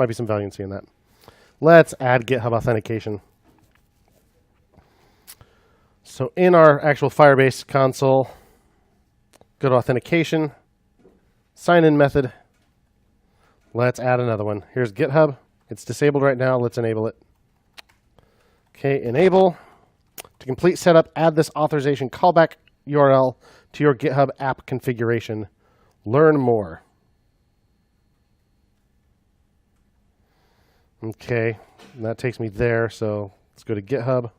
might be some value in seeing that. Let's add GitHub Authentication. So in our actual Firebase console, go to Authentication, sign-in method. Let's add another one. Here's GitHub. It's disabled right now. Let's enable it. Okay, enable. To complete setup, add this authorization callback URL to your GitHub app configuration. Learn more. Okay, and that takes me there, so let's go to GitHub.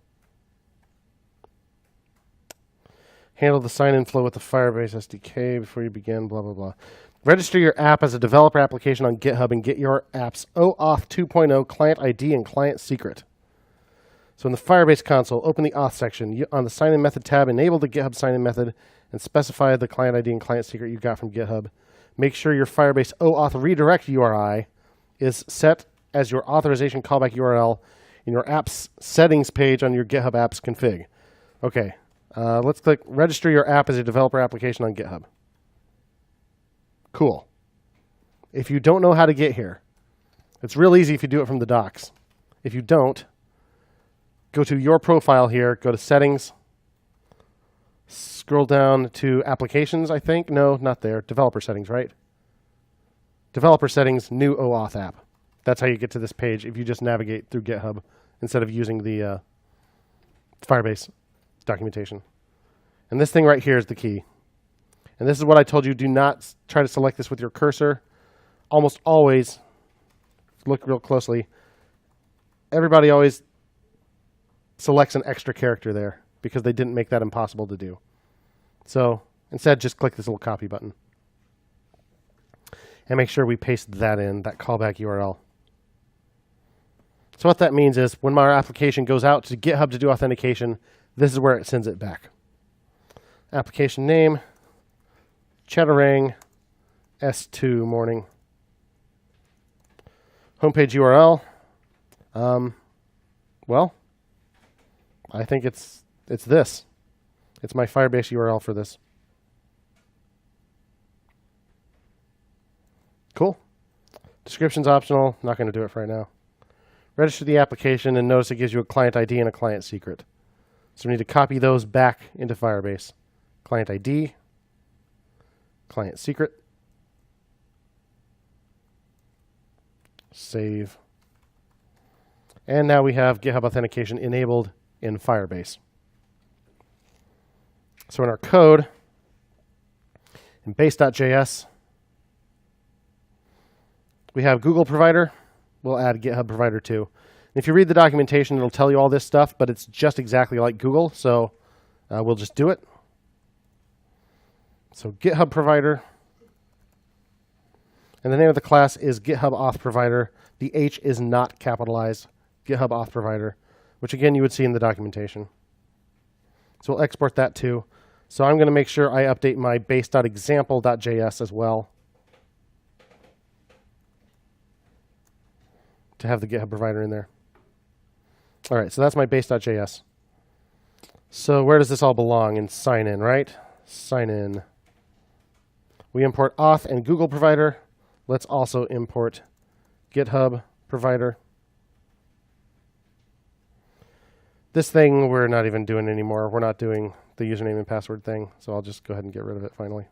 Handle the sign-in flow with the Firebase SDK before you begin, blah, blah, blah. Register your app as a developer application on GitHub and get your app's OAuth 2.0 client ID and client secret. So in the Firebase console, open the auth section. On the sign-in method tab, enable the GitHub sign-in method and specify the client ID and client secret you got from GitHub. Make sure your Firebase OAuth redirect URI is set as your authorization callback URL in your app's settings page on your GitHub apps config. Okay, let's click register your app as a developer application on GitHub. Cool. If you don't know how to get here, it's real easy if you do it from the docs. If you don't, go to your profile here, go to settings, scroll down to applications, I think. No, not there. Developer settings, right? Developer settings, new OAuth app. That's how you get to this page if you just navigate through GitHub instead of using the Firebase documentation. And this thing right here is the key. And this is what I told you. Do not try to select this with your cursor. Almost always, look real closely, everybody always selects an extra character there because they didn't make that impossible to do. So instead, just click this little copy button. And make sure we paste that in, that callback URL. So what that means is when my application goes out to GitHub to do authentication, this is where it sends it back. Application name, Chaturang S2 morning. Homepage URL. Well, I think it's this. It's my Firebase URL for this. Cool. Description's optional. Not going to do it for right now. Register the application, and notice it gives you a client ID and a client secret. So we need to copy those back into Firebase. Client ID, client secret, save. And now we have GitHub Authentication enabled in Firebase. So in our code, in base.js, we have Google provider. We'll add GitHub provider too. And if you read the documentation, it'll tell you all this stuff, but it's just exactly like Google, so we'll just do it. So GitHub provider. And the name of the class is GitHub Auth provider. The H is not capitalized. GitHub Auth provider, which again you would see in the documentation. So we'll export that too. So I'm going to make sure I update my base.example.js as well to have the GitHub provider in there. All right, so that's my base.js. So where does this all belong? In sign in, right? Sign in. We import auth and Google provider. Let's also import GitHub provider. This thing we're not even doing anymore. We're not doing the username and password thing, so I'll just go ahead and get rid of it finally.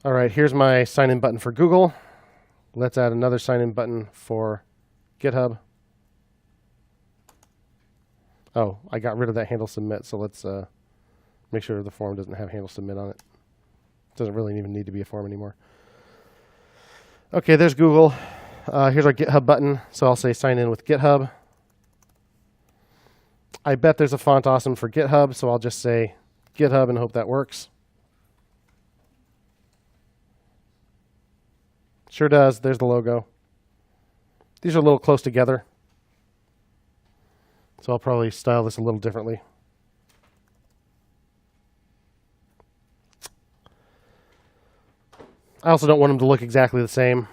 All right, here's my sign-in button for Google. Let's add another sign-in button for GitHub. Oh, I got rid of that handle submit, so let's make sure the form doesn't have handle submit on it. It doesn't really even need to be a form anymore. Okay, there's Google. Here's our GitHub button, so I'll say sign in with GitHub. I bet there's a font awesome for GitHub, so I'll just say GitHub and hope that works. Sure does. There's the logo. These are a little close together, so I'll probably style this a little differently. I also don't want them to look exactly the same.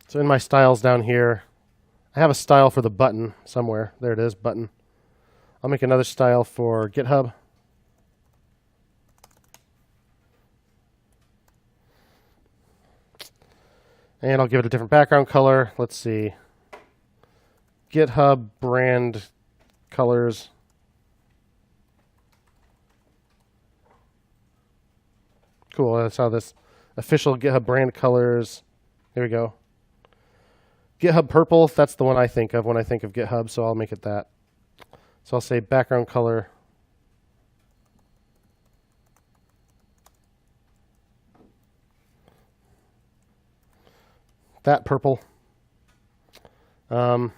So in my styles down here, I have a style for the button somewhere. There it is, button. I'll make another style for GitHub. And I'll give it a different background color. Let's see. GitHub brand colors. Cool, that's how this official GitHub brand colors. There we go. GitHub purple, that's the one I think of when I think of GitHub, so I'll make it that. So I'll say background color. That purple. I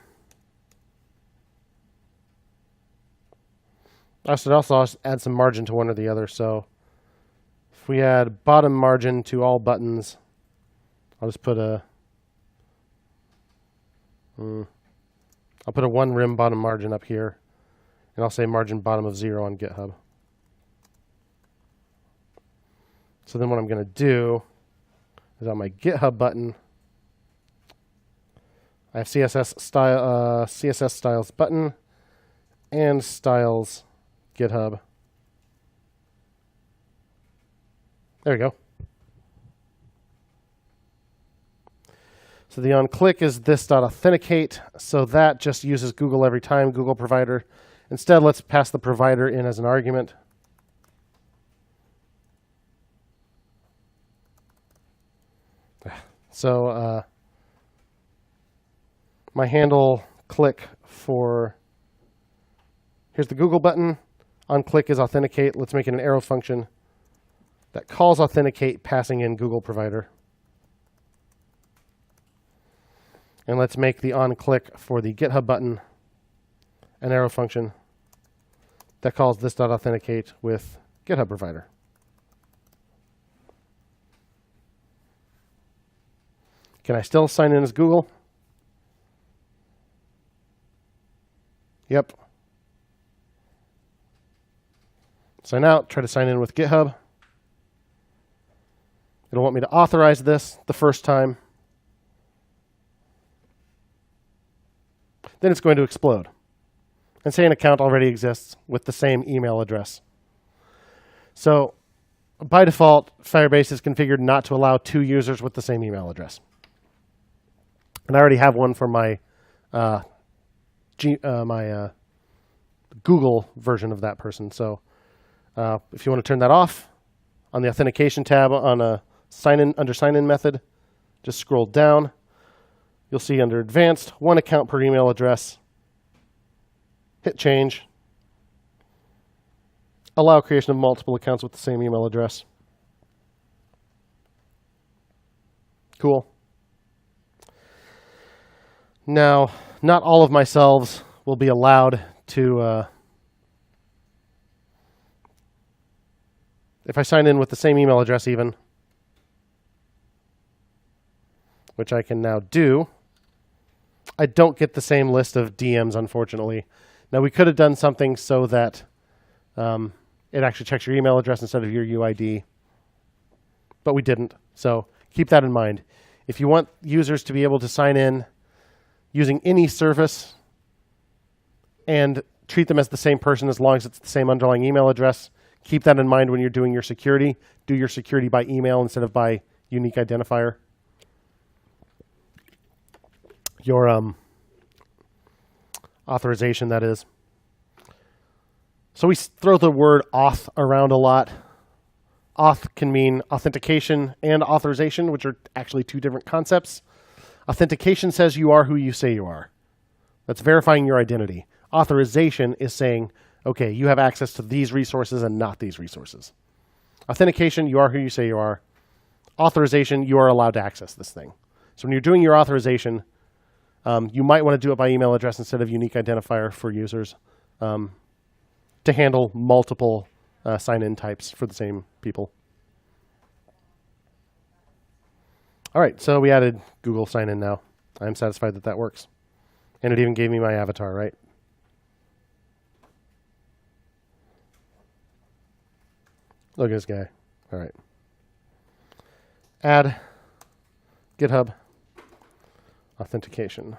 should also add some margin to one or the other. So if we add bottom margin to all buttons, I'll just put a I'll put a 1 rim bottom margin up here, and I'll say margin bottom of 0 on GitHub. So then what I'm going to do is on my GitHub button, I have CSS styles button and styles GitHub. There we go. So the on click is this.authenticate. So that just uses Google every time, Google provider. Instead, let's pass the provider in as an argument. So my handle click for, here's the Google button. On click is authenticate. Let's make it an arrow function that calls authenticate, passing in Google provider. And let's make the on click for the GitHub button an arrow function that calls this.authenticate with GitHub provider. Can I still sign in as Google? Yep. Sign out, try to sign in with GitHub. It'll want me to authorize this the first time. Then it's going to explode and say an account already exists with the same email address. So by default, Firebase is configured not to allow 2 users with the same email address. And I already have one for my Google version of that person. So if you want to turn that off, on the authentication tab on a under sign-in method, just scroll down. You'll see under advanced, 1 account per email address. Hit change. Allow creation of multiple accounts with the same email address. Cool. Now, not all of my selves will be allowed to, if I sign in with the same email address even, which I can now do, I don't get the same list of DMs, unfortunately. Now, we could have done something so that it actually checks your email address instead of your UID, but we didn't. So keep that in mind. If you want users to be able to sign in using any service and treat them as the same person as long as it's the same underlying email address, keep that in mind when you're doing your security. Do your security by email instead of by unique identifier. Your authorization, that is. So we throw the word auth around a lot. Auth can mean authentication and authorization, which are actually 2 different concepts. Authentication says you are who you say you are. That's verifying your identity. Authorization is saying, okay, you have access to these resources and not these resources. Authentication, you are who you say you are. Authorization, you are allowed to access this thing. So when you're doing your authorization, you might want to do it by email address instead of unique identifier for users to handle multiple sign-in types for the same people. All right, so we added Google sign-in now. I'm satisfied that that works. And it even gave me my avatar, right? Look at this guy. All right. Add GitHub Authentication.